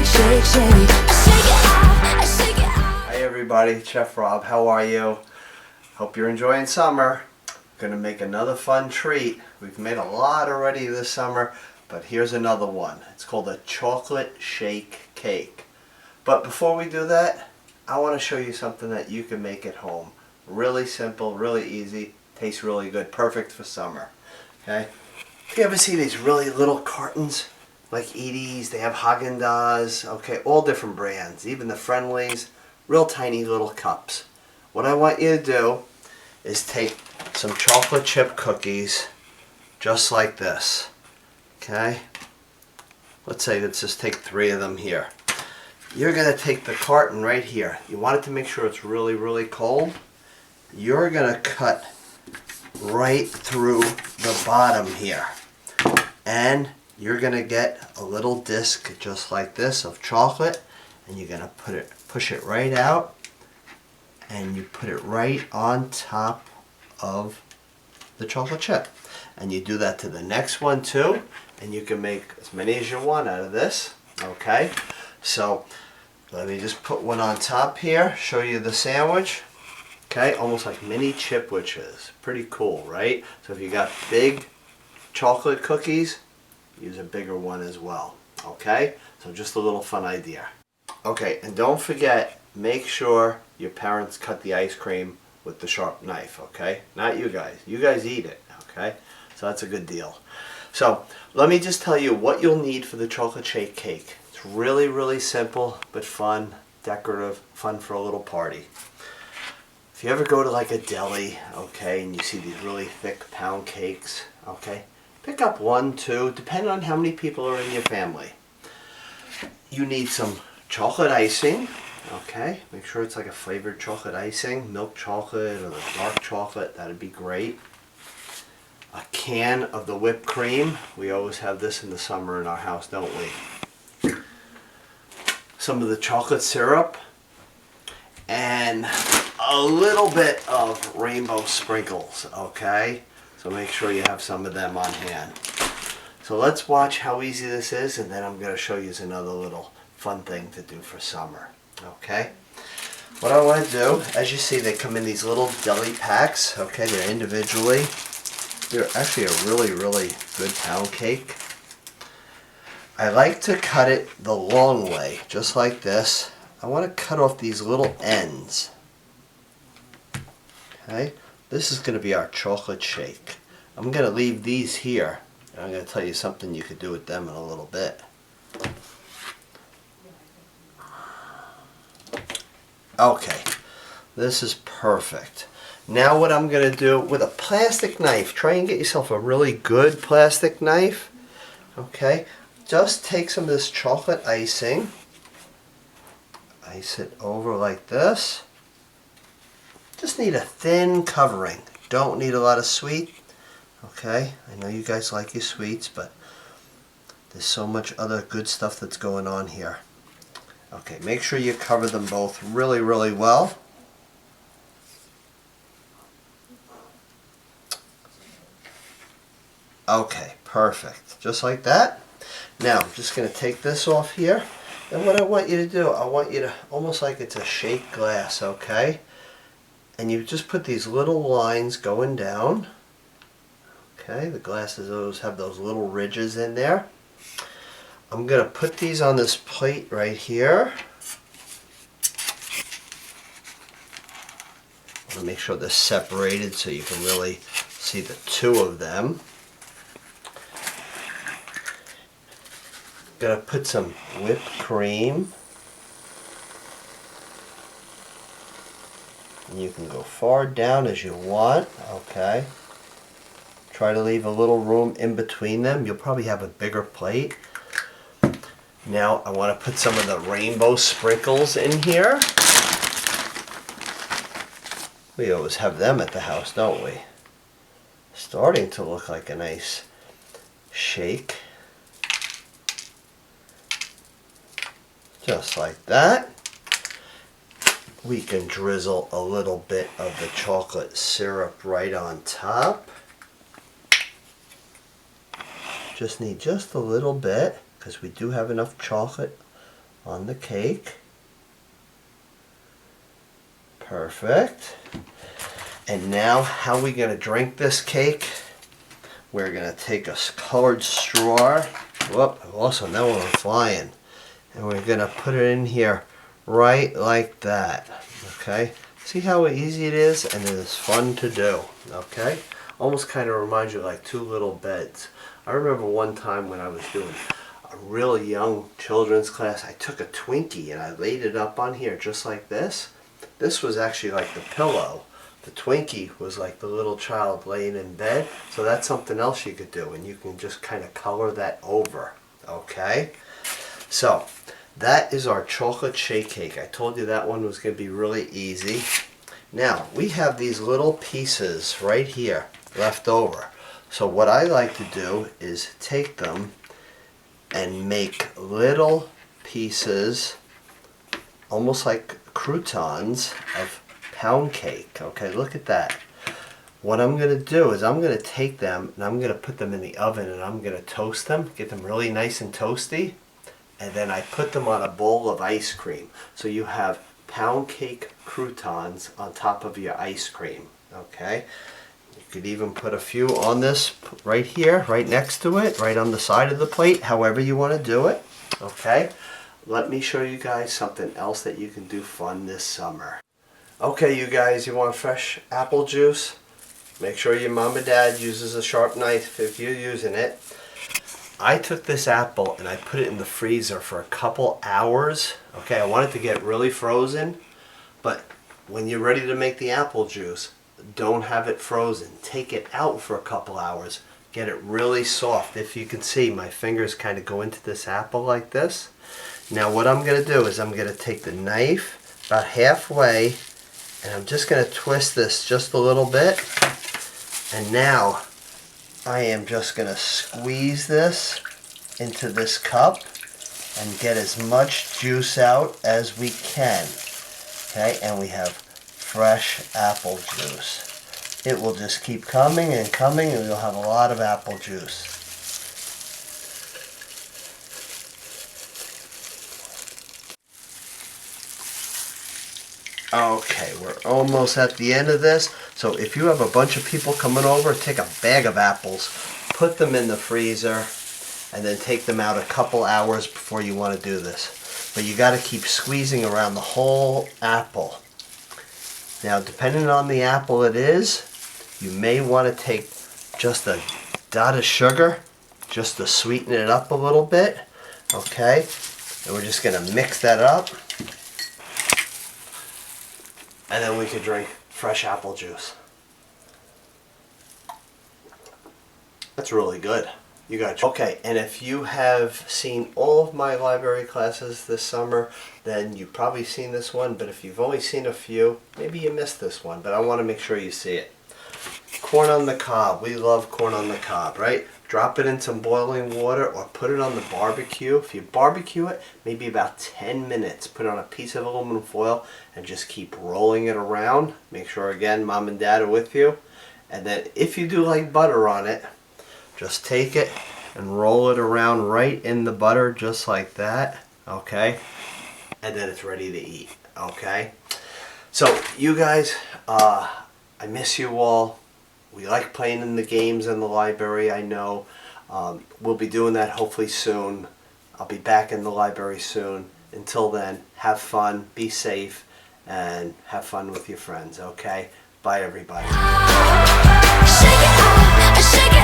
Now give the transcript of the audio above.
shake, shake. Shake it off, shake it off. Hi everybody, Chef Rob, how are you? Hope you're enjoying summer. Gonna make another fun treat. We've made a lot already this summer, but here's another one. It's called a chocolate shake cake. But before we do that, I want to show you something that you can make at home. Really simple, really easy, tastes really good, perfect for summer. Okay? If you ever see these really little cartons, like Edie's, they have Haagen-Dazs, okay, all different brands, even the Friendlies, real tiny little cups. What I want you to do is take some chocolate chip cookies, just like this, okay? Let's just take 3 of them here. You're going to take the carton right here. You want it to make sure it's really, really cold. You're going to cut right through the bottom here. And you're going to get a little disc just like this of chocolate. And you're going to push it right out. And you put it right on top of the chocolate chip. And you do that to the next one too. And you can make as many as you want out of this. Okay? So let me just put one on top here, show you the sandwich. Okay, almost like mini chipwiches. Pretty cool, right? So if you got big chocolate cookies, use a bigger one as well. Okay, so just a little fun idea. Okay, and don't forget, make sure your parents cut the ice cream with the sharp knife, okay? Not you guys. You guys eat it, okay? So that's a good deal. So let me just tell you what you'll need for the chocolate shake cake. It's really, really simple, but fun, decorative, fun for a little party. If you ever go to like a deli, okay, and you see these really thick pound cakes, okay, pick up 1, 2, depending on how many people are in your family. You need some chocolate icing, okay, make sure it's like a flavored chocolate icing, milk chocolate or the dark chocolate, that'd be great. A can of the whipped cream, we always have this in the summer in our house, don't we? Some of the chocolate syrup, and a little bit of rainbow sprinkles, okay? So make sure you have some of them on hand. So let's watch how easy this is, and then I'm going to show you another little fun thing to do for summer, okay? What I want to do, as you see, they come in these little deli packs, okay? They're individually. They're actually a really, really good pound cake. I like to cut it the long way, just like this. I want to cut off these little ends. Okay, this is going to be our chocolate shake. I'm going to leave these here, and I'm going to tell you something you could do with them in a little bit. Okay, this is perfect. Now what I'm going to do with a plastic knife, try and get yourself a really good plastic knife. Okay, just take some of this chocolate icing, ice it over like this. Just need a thin covering. Don't need a lot of sweet. Okay, I know you guys like your sweets, but there's so much other good stuff that's going on here. Okay, make sure you cover them both really, really well. Okay, perfect. Just like that. Now, I'm just going to take this off here. And what I want you to do, I want you to, almost like it's a shake glass, okay? And you just put these little lines going down. Okay, the glasses always have those little ridges in there. I'm going to put these on this plate right here. I want to make sure they're separated so you can really see the 2 of them. Going to put some whipped cream. And you can go far down as you want, okay? Try to leave a little room in between them. You'll probably have a bigger plate. Now I want to put some of the rainbow sprinkles in here. We always have them at the house, don't we? Starting to look like a nice shake. Just like that. We can drizzle a little bit of the chocolate syrup right on top. Just need just a little bit because we do have enough chocolate on the cake. Perfect. And now, how are we going to drink this cake? We're going to take a colored straw. Whoop, also now we're flying. And we're going to put it in here right like that. Okay? See how easy it is? And it is fun to do. Okay? Almost kind of reminds you of like two little beds. I remember one time when I was doing a really young children's class, I took a Twinkie and I laid it up on here just like this. This was actually like the pillow. The Twinkie was like the little child laying in bed. So that's something else you could do. And you can just kind of color that over. Okay? So, that is our chocolate shake cake. I told you that one was going to be really easy. Now, we have these little pieces right here left over. So what I like to do is take them and make little pieces, almost like croutons of pound cake. Okay, look at that. What I'm going to do is I'm going to take them and I'm going to put them in the oven and I'm going to toast them, get them really nice and toasty, and then I put them on a bowl of ice cream. So you have pound cake croutons on top of your ice cream. Okay, you could even put a few on this right here, right next to it, right on the side of the plate, however you want to do it. Okay, let me show you guys something else that you can do fun this summer. Okay, you guys, you want fresh apple juice? Make sure your mom and dad uses a sharp knife if you're using it. I took this apple and I put it in the freezer for a couple hours. Okay, I want it to get really frozen, but when you're ready to make the apple juice, don't have it frozen. Take it out for a couple hours. Get it really soft. If you can see, my fingers kind of go into this apple like this. Now what I'm going to do is I'm going to take the knife about halfway and I'm just going to twist this just a little bit. And now I am just going to squeeze this into this cup and get as much juice out as we can. Okay, and we have fresh apple juice. It will just keep coming and coming and you'll have a lot of apple juice. Okay, we're almost at the end of this. So if you have a bunch of people coming over, take a bag of apples, put them in the freezer, and then take them out a couple hours before you want to do this. But you got to keep squeezing around the whole apple. Now, depending on the apple it is, you may want to take just a dot of sugar, just to sweeten it up a little bit. Okay, and we're just going to mix that up. And then we could drink fresh apple juice. That's really good. You got okay, and if you have seen all of my library classes this summer, then you've probably seen this one, but if you've only seen a few, maybe you missed this one, but I want to make sure you see it. Corn on the cob. We love corn on the cob, right? Drop it in some boiling water or put it on the barbecue. If you barbecue it, maybe about 10 minutes. Put it on a piece of aluminum foil and just keep rolling it around. Make sure, again, mom and dad are with you. And then if you do like butter on it, just take it and roll it around right in the butter just like that. Okay? And then it's ready to eat. Okay? So, you guys, I miss you all. We like playing in the games in the library, I know. We'll be doing that hopefully soon. I'll be back in the library soon. Until then, have fun, be safe, and have fun with your friends, okay? Bye, everybody. Shake it off, shake it